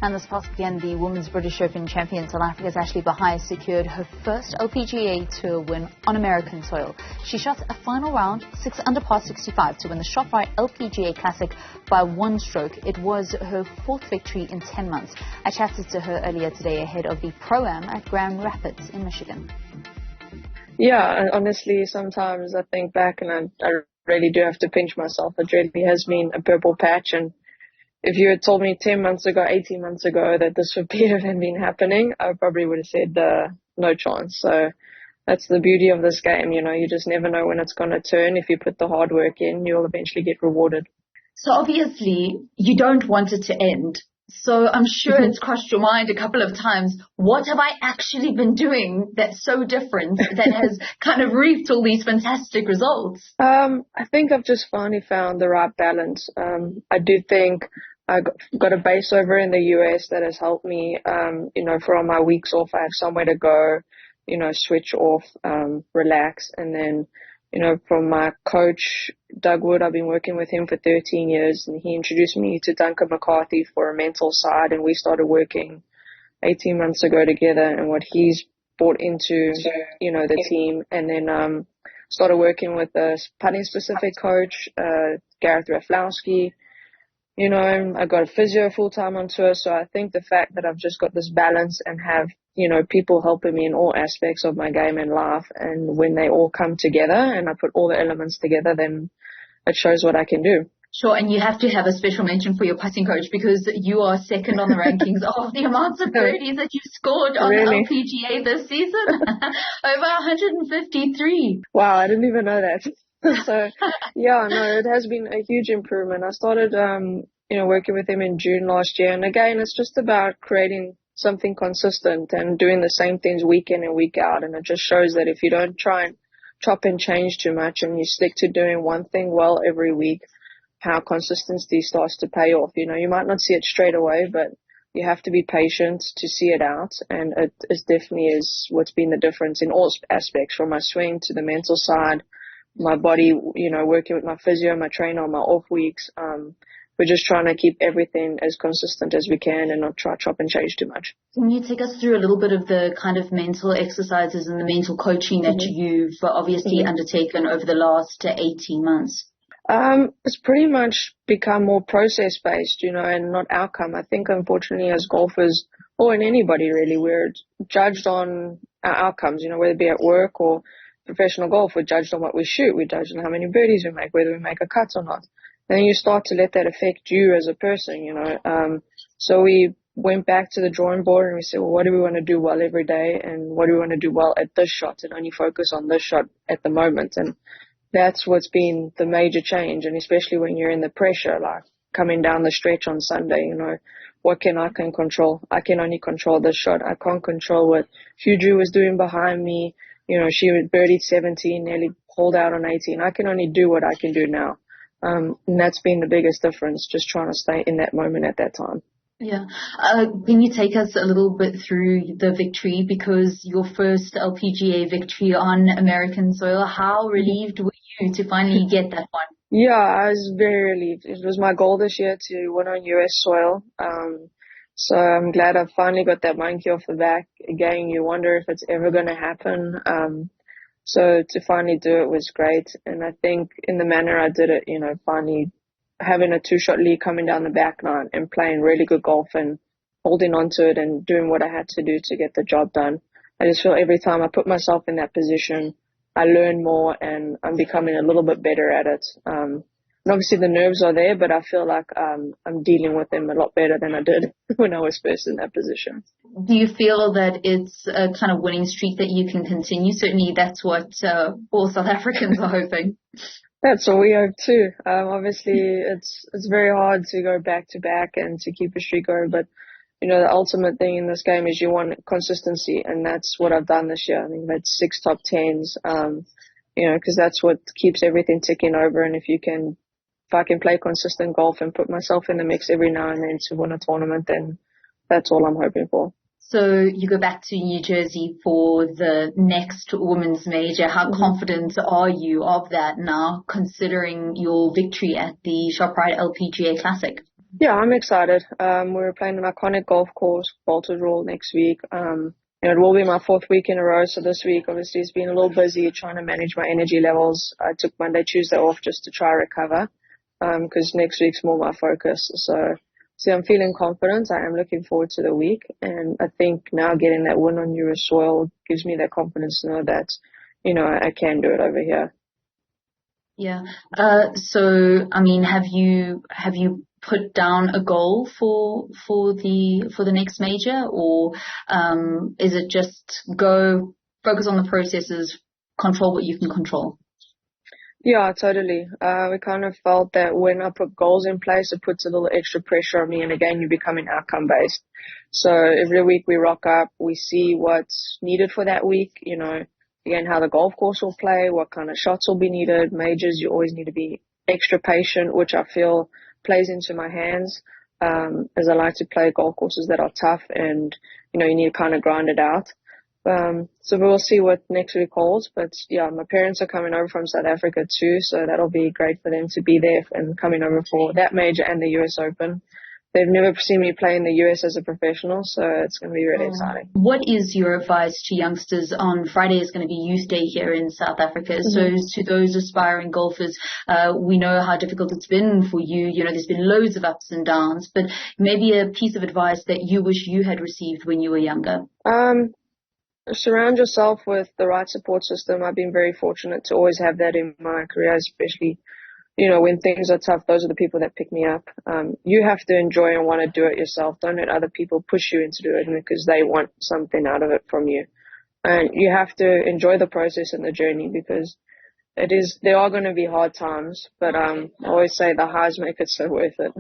And this past weekend, the Women's British Open champion South Africa's Ashleigh Buhai secured her first LPGA Tour win on American soil. She shot a final round 6 under par 65 to win the ShopRite LPGA Classic by 1 stroke. It was her 4th victory in 10 months. I chatted to her earlier today ahead of the Pro-Am at Grand Rapids in Michigan. Yeah, honestly, sometimes I think back and I really do have to pinch myself. It really has been a purple patch, and if you had told me 10 months ago, 18 months ago that this would have been happening, I probably would have said no chance. So that's the beauty of this game. You know, you just never know when it's going to turn. If you put the hard work in, you'll eventually get rewarded. So obviously you don't want it to end. So I'm sure it's crossed your mind a couple of times. What have I actually been doing that's so different that has kind of reaped all these fantastic results? I think I've just finally found the right balance. I do think I got a base over in the US that has helped me, for all my weeks off, I have somewhere to go, switch off, relax. And then, from my coach, Doug Wood, I've been working with him for 13 years, and he introduced me to Duncan McCarthy for a mental side, and we started working 18 months ago together, and what he's brought into, the team. And then started working with a putting-specific coach, Gareth Raflowski. I got a physio full-time on tour, so I think the fact that I've just got this balance and have, people helping me in all aspects of my game and life, and when they all come together and I put all the elements together, then it shows what I can do. Sure, and you have to have a special mention for your putting coach because you are second on the rankings of the amounts of birdies that you've scored on the LPGA this season. Over 153. Wow, I didn't even know that. So, yeah, no, it has been a huge improvement. I started, working with him in June last year. And again, it's just about creating something consistent and doing the same things week in and week out. And it just shows that if you don't try and chop and change too much and you stick to doing one thing well every week, how consistency starts to pay off. You might not see it straight away, but you have to be patient to see it out. And it definitely is what's been the difference in all aspects, from my swing to the mental side, my body, working with my physio, my trainer on my off weeks. We're just trying to keep everything as consistent as we can and not try chop and change too much. Can you take us through a little bit of the kind of mental exercises and the mental coaching that you've obviously undertaken over the last 18 months? It's pretty much become more process-based, and not outcome. I think, unfortunately, as golfers, or in anybody really, we're judged on our outcomes, whether it be at work or professional golf. We're judged on what we shoot. We're judged on how many birdies we make, whether we make a cut or not. Then you start to let that affect you as a person, So we went back to the drawing board and we said, well, what do we want to do well every day? And what do we want to do well at this shot, and only focus on this shot at the moment? And that's what's been the major change. And especially when you're in the pressure, like coming down the stretch on Sunday, what can I control? I can only control this shot. I can't control what Fuju was doing behind me. She birdied 17, nearly pulled out on 18. I can only do what I can do now. And that's been the biggest difference, just trying to stay in that moment at that time. Yeah. Can you take us a little bit through the victory? Because your first LPGA victory on American soil, how relieved were you to finally get that one? Yeah, I was very relieved. It was my goal this year to win on US soil. So I'm glad I finally got that monkey off the back. Again, you wonder if it's ever going to happen. So to finally do it was great. And I think in the manner I did it, finally having a 2-shot lead coming down the back nine and playing really good golf and holding on to it and doing what I had to do to get the job done. I just feel every time I put myself in that position, I learn more and I'm becoming a little bit better at it. And obviously the nerves are there, but I feel like I'm dealing with them a lot better than I did when I was first in that position. Do you feel that it's a kind of winning streak that you can continue? Certainly that's what all South Africans are hoping. That's what we hope too. Obviously it's very hard to go back to back and to keep a streak going, but the ultimate thing in this game is you want consistency, and that's what I've done this year. I think that's 6 top 10s, because that's what keeps everything ticking over. And if I can play consistent golf and put myself in the mix every now and then to win a tournament, then that's all I'm hoping for. So you go back to New Jersey for the next women's major. How confident are you of that now, considering your victory at the ShopRite LPGA Classic? Yeah, I'm excited. We're playing an iconic golf course, Bolted Rule, next week. And it will be my 4th week in a row. So this week, obviously, it's been a little busy trying to manage my energy levels. I took Monday, Tuesday off just to try recover, because next week's more my focus. So, see, I'm feeling confident. I am looking forward to the week. And I think now getting that win on US soil gives me that confidence to know that, I can do it over here. Yeah. So, I mean, have you put down a goal for the next major, or is it just go focus on the processes, control what you can control? Yeah, totally. We kind of felt that when I put goals in place, it puts a little extra pressure on me, and again, you're becoming outcome based. So every week we rock up, we see what's needed for that week, again, how the golf course will play, what kind of shots will be needed. Majors, you always need to be extra patient, which I feel plays into my hands, as I like to play golf courses that are tough and, you need to kind of grind it out. So we'll see what next week holds. But yeah, my parents are coming over from South Africa too, so that'll be great for them to be there and coming over for that major and the US Open. They've never seen me play in the US as a professional, so it's going to be really exciting. What is your advice to youngsters? On Friday is going to be Youth Day here in South Africa. Mm-hmm. So to those aspiring golfers, we know how difficult it's been for you. There's been loads of ups and downs, but maybe a piece of advice that you wish you had received when you were younger. Surround yourself with the right support system. I've been very fortunate to always have that in my career, especially when things are tough. Those are the people that pick me up. You have to enjoy and want to do it yourself. Don't let other people push you into doing it because they want something out of it from you. And you have to enjoy the process and the journey, because there are going to be hard times, but I always say the highs make it so worth it.